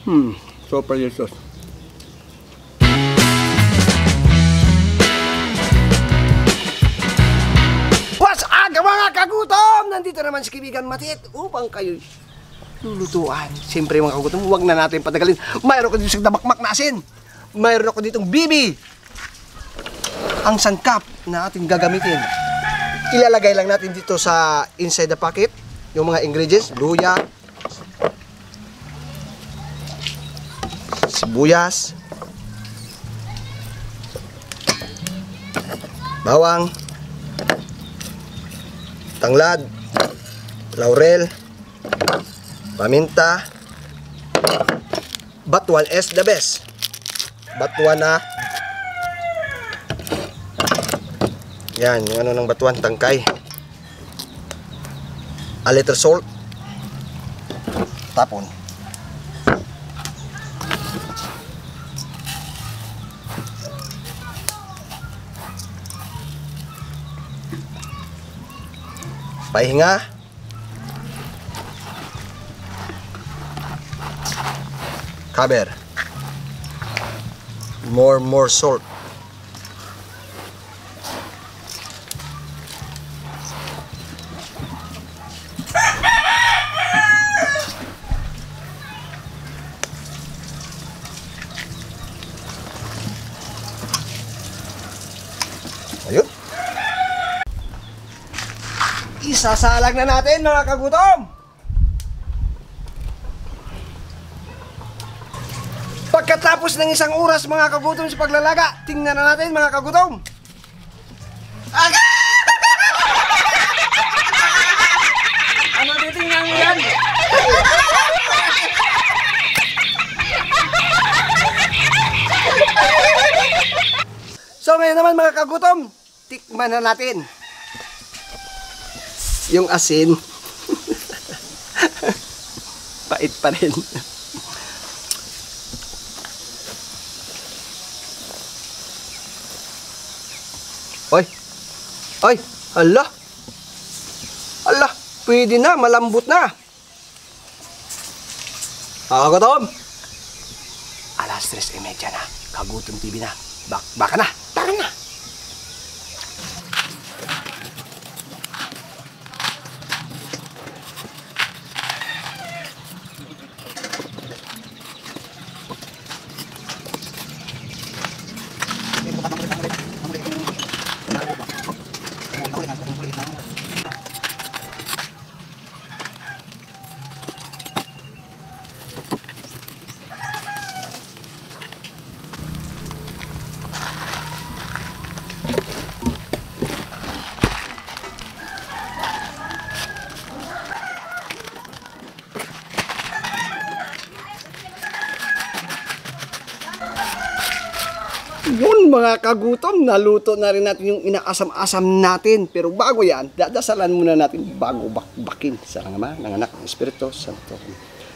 Super delicious. What's up mga kagutom? Nandito naman si Kaibigan Matit upang kayo lulutuan. Siyempre mga kagutom, huwag na natin patagalin. Mayroon ko dito sa dabakmak na asin. Mayroon ako ditong bibi. Ang sangkap na ating gagamitin, ilalagay lang natin dito sa inside the packet yung mga ingredients: luya, sibuyas, bawang, tanglad, laurel, paminta. Batuan is the best. Batuan na. Yan, yung ano ng batuan, tangkay. A little salt. Tapon. Pahinga. Cover. More salt. Ayun. Isasalag na natin mga kagutom. Pagkatapos ng isang oras mga kagutom sa paglalaga, tingnan na natin mga kagutom. Ano titingnan mo yan? So ngayon naman mga kagutom, tikman na natin yung asin. Pait pa rin. Ay, hala. Hala, pwede na, malambot na. Kagutom. 3:30 na. Kagutom TV na. Baka na. Tara na. Yun mga kagutom, naluto na rin natin yung inaasam-asam natin. Pero bago yan, dadasalan muna natin bago bakbakin sa Ama, ng Anak, ng Espiritu Santo.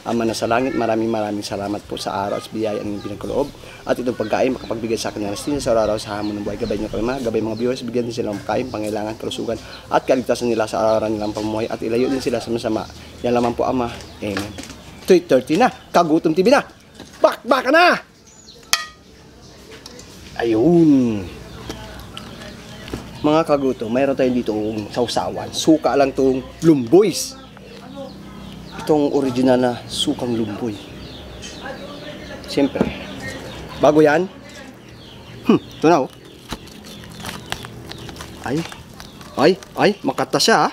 Ama na sa langit, maraming salamat po sa araw at biyaya ng pinagkaloob. At itong pagkain, makapagbigay sa akin ng rastin sa araw sa hamon ng buhay. Gabay niyo kami gabay mga viewers, bigyan din sila ng pagkain, pangailangan, kalusugan at kaligtasan nila sa araw nilang pamumuhay. At ilayo din sila sa masama. Yan lamang po Ama. Amen. 3:30 na, Kagutom TV na. Bakbaka na! Ayun. Mga kagutom, mayroon tayo dito sausawan. Suka lang tong lumboys. Itong original na sukang lumboy. Siyempre, bago yan, ito na oh. Ay, makata siya ah.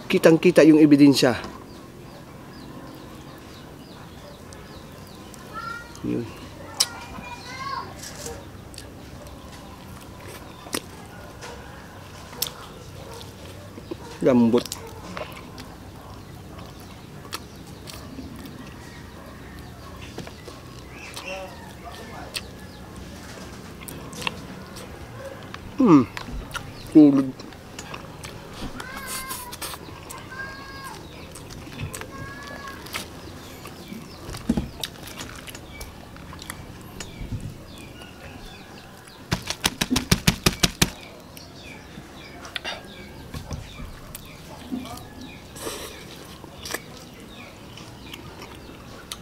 Kitang-kita yung ebidensya. Yun. Lambot. Tulog.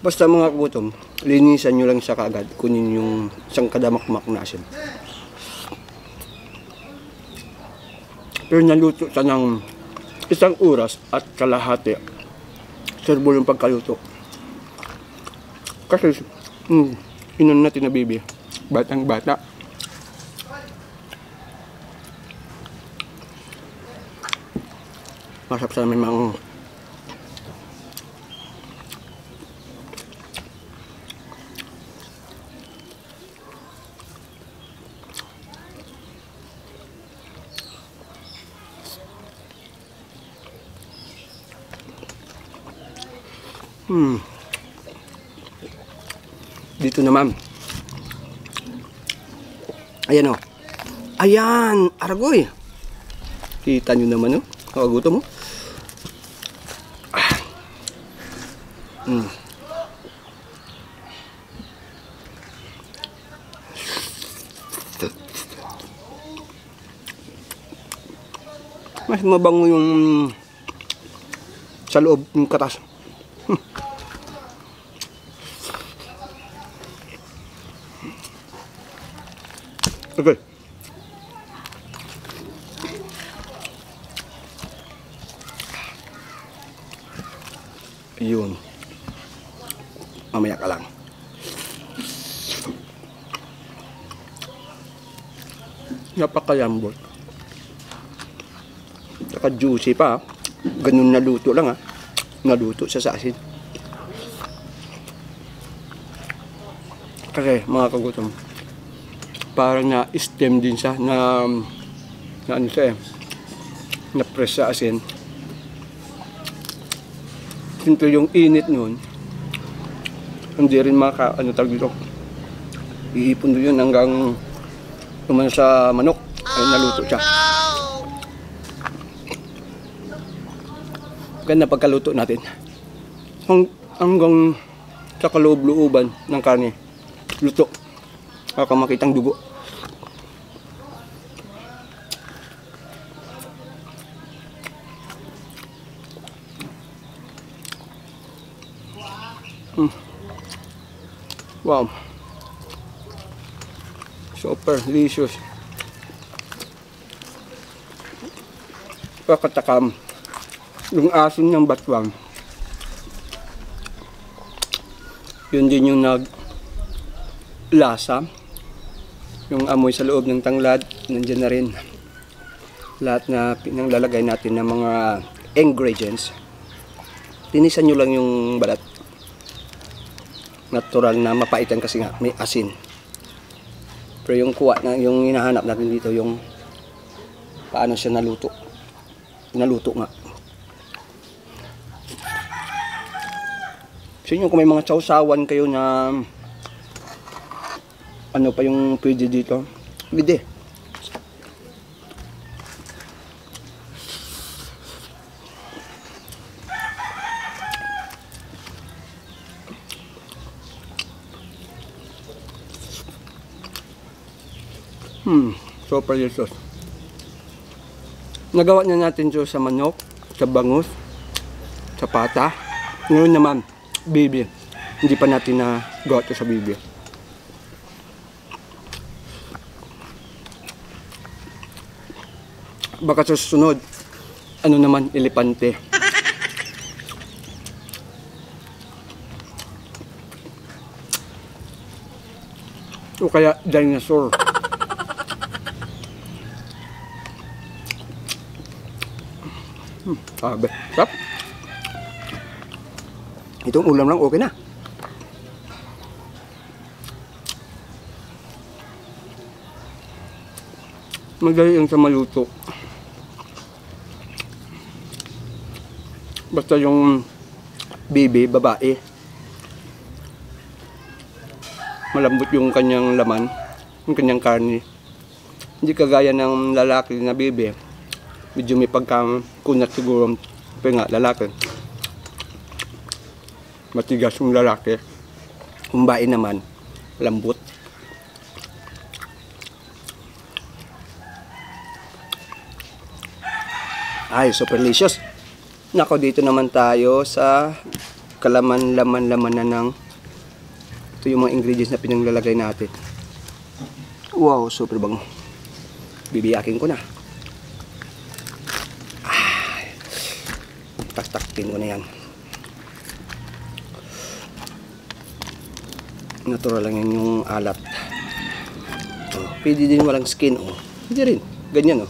Basta mga kagutom, linisan nyo lang siya kaagad. Kunin yung isang kadamakmak na asin. Pero naluto siya ng 1 oras at kalahati. Serbo yung pagkaluto. Kasi, inon natin na baby. Batang bata. Masarap sa may mga dito naman. Ayan o. Ayan, aragoy. Kita nyo naman o. Kagutom mo. Mas mabango yung sa loob ng katas. Okay. Yun. Mamaya ka lang. Napakayambot. Saka juicy pa. Ganun naluto lang ha. Naluto sa asin. Kasi mga kagutom, parang na-stem din siya na ano siya na press sa asin. Simple yung init nun, hindi rin ano tawag dito, iipon doon yun hanggang naman sa manok ay naluto siya. Ganda pagkaluto natin hanggang sa kaloob-looban ng karne luto. Baka makitang dugo. Wow. Super delicious. Pakatakam. Yung asin ng batwang. Yun din yung lasa. Yung amoy sa loob ng tanglad, nandiyan na rin. Lahat na pinanglalagay natin ng mga ingredients. Tinisan nyo lang yung balat. Natural na mapaitan kasi nga may asin. Pero yung kuha na yung hinahanap natin dito, yung paano siya naluto. Naluto nga. So yun, kung may mga sausawan kayo na ano pa yung pwede dito, pwede. Super delicious. Nagawa na natin ito sa manok, sa bangus, sa pata. Ngayon naman, bibi. Hindi pa natin nagawa ito sa bibi. Baka sa susunod, ano naman, elepante. O kaya dinosaur. Sabi, sarap. Itong ulam lang, okay na. Madali yung sa maluto. Basta yung baby, babae, malambot yung kanyang laman, yung kanyang karne. Hindi kagaya ng lalaki na baby, medyo may pagkakunat siguro. Pero nga, lalaki, matigas yung lalaki. Yung babae naman, lambot. Ay, super delicious. Nako, dito naman tayo sa kalaman-laman na ng ito yung mga ingredients na pinanglalagay natin. Wow, super bango. Bibiyakin ko na. Taktakin ko na yan. Natural lang yan yung alat. Pwede din walang skin. Pwede rin. Ganyan.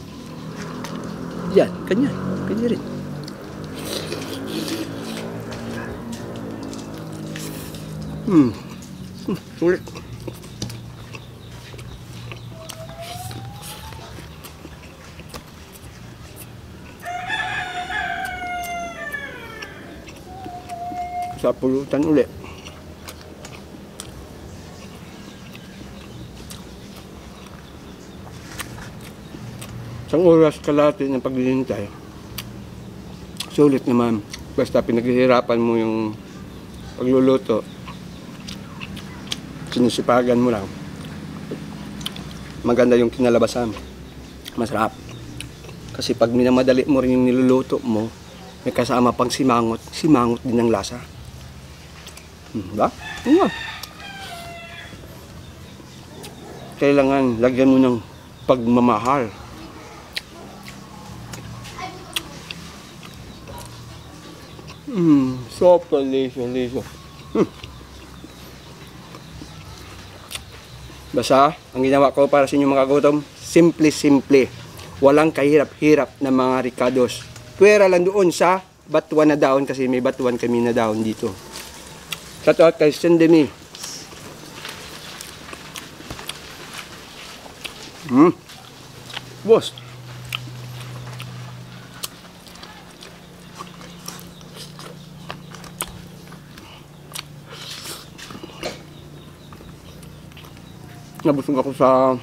Yan, ganyan. Pwede rin. Sulit. Sa pulutan ulit. Isang oras kalahati ng paghihintay. Sulit naman. Basta pinaghihirapan mo yung pagluluto. Sinisipagan mo lang. Maganda yung kinalabasan. Masarap. Kasi pag minamadali mo rin yung niluluto mo, may kasama pang simangot. Simangot din ang lasa. Diba? Oo. Kailangan lagyan mo ng pagmamahal. So delicious. Basta, ang ginawa ko para sa inyo mga kagutom, simple. Walang kahirap-hirap na mga ricados. Pwera lang doon sa batuan na daon kasi may batuan kami na daon dito. Shout out kay Sendemi. Boss. Nabusog ako sa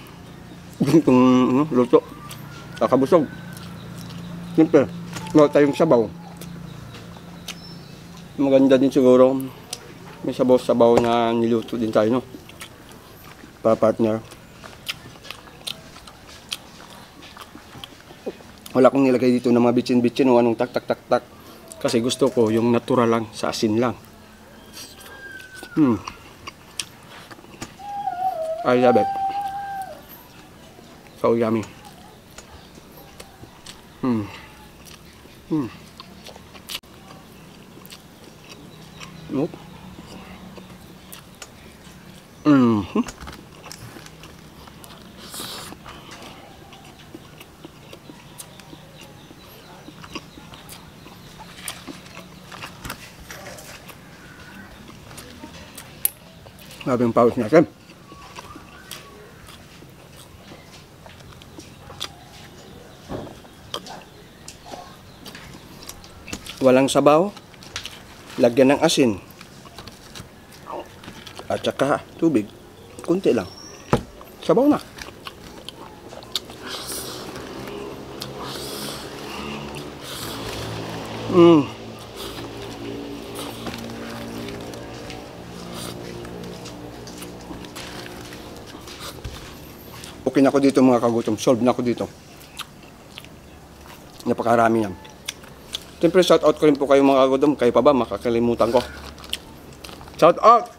ganitong luto. Kakabusog. Siyempre, wala tayong sabaw. Maganda din siguro. May sabaw-sabaw na niluto din tayo, no? Para partner. Wala akong nilagay dito ng mga bitsin-bitsin o anong tak. Kasi gusto ko yung natural lang, sa asin lang. I love it. So yummy. Nope. Grabe yung pawis natin. Walang sabaw, lagyan ng asin at saka tubig, kunti lang, sabaw na. Okay na ako dito mga kagutom, solve na ako dito. Napakarami yan. Siyempre, shout out ko rin po kayo mga kagutom. Kayo pa ba? Makakalimutan ko. Shout out!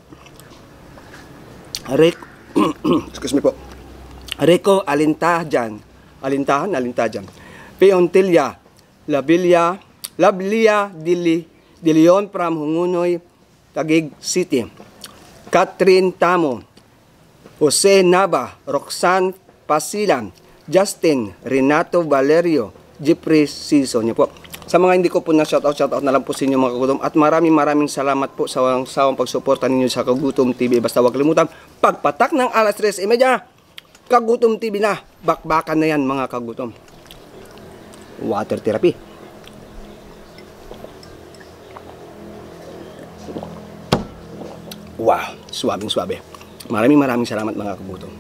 Excuse me po. Rico Alintajan. Alintajan. Peontilia. Lablia De Leon from Hungunoy, Taguig City. Catherine Tamo. Jose Nava. Roxanne Pasilan. Justin Renato Valerio. Jeffrey Season. Yan po. Sa mga hindi ko po na shoutout na lang po sa inyo mga kagutom. At maraming salamat po sa sawang pagsuporta ninyo sa Kagutom TV. Basta huwag kalimutan, pagpatak ng alas 3:30, Kagutom TV na. Bakbakan na yan mga kagutom. Water therapy. Wow, suwabing-suwabe. Maraming salamat mga kagutom.